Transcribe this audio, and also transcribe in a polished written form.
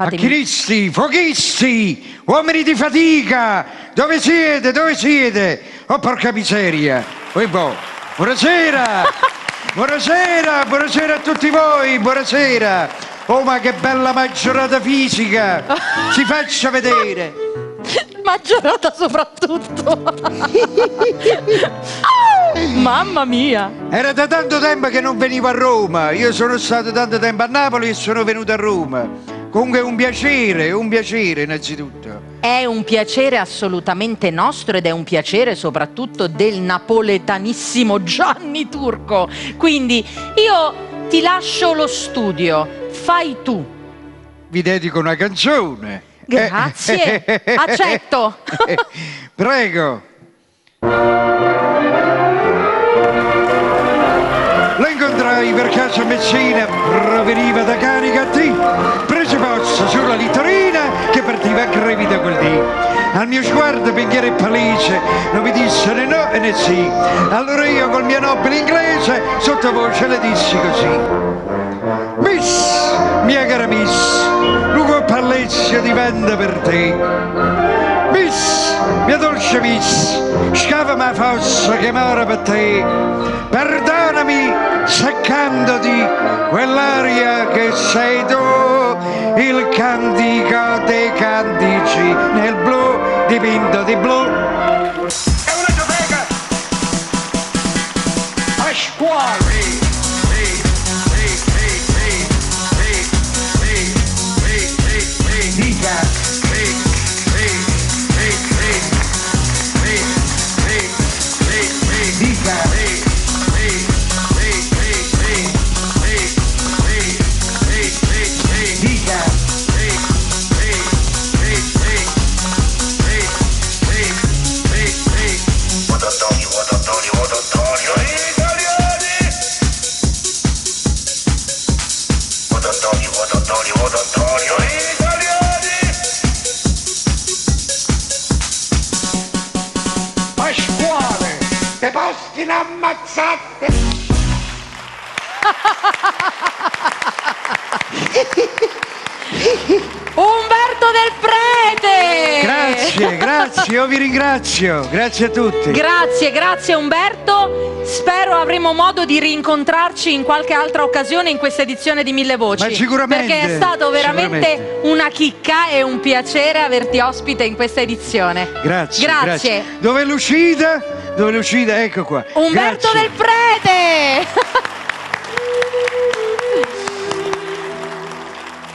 Macchinisti, fuochisti, uomini di fatica, dove siete, dove siete? Oh porca miseria, buonasera, buonasera, buonasera a tutti voi, buonasera. Oh ma che bella maggiorata fisica, si faccia vedere. Maggiorata soprattutto. Mamma mia. Era da tanto tempo che non venivo a Roma, io sono stato tanto tempo a Napoli e sono venuto a Roma. Comunque è un piacere innanzitutto. È un piacere assolutamente nostro ed è un piacere soprattutto del napoletanissimo Gianni Turco. Quindi io ti lascio lo studio, fai tu. Vi dedico una canzone. Grazie, accetto. Prego. Lo incontrai per casa a Messina, proveniva da Canicattì, prese posto sulla littorina che partiva grevita quel dì. Al mio sguardo pinghiera e palese, non mi disse né no e né sì. Allora io col mio nobile inglese sottovoce le dissi così: Miss, mia cara Miss, lungo pallezio diventa per te. Miss, mia dolce Miss, scava ma fossa che mora per te. Perdonami se canto di quell'aria che sei tu, il cantico dei cantici nel blu dipinto di blu. È una giovega Pasquale. Pasquale, te posti in ammazzate. Umberto Del Prete! Grazie, io vi ringrazio, grazie a tutti. Grazie Umberto. Spero avremo modo di rincontrarci in qualche altra occasione in questa edizione di Mille Voci. Ma sicuramente. Perché è stato veramente una chicca e un piacere averti ospite in questa edizione. Grazie. Dove è l'uscita? Ecco qua. Umberto Del Prete!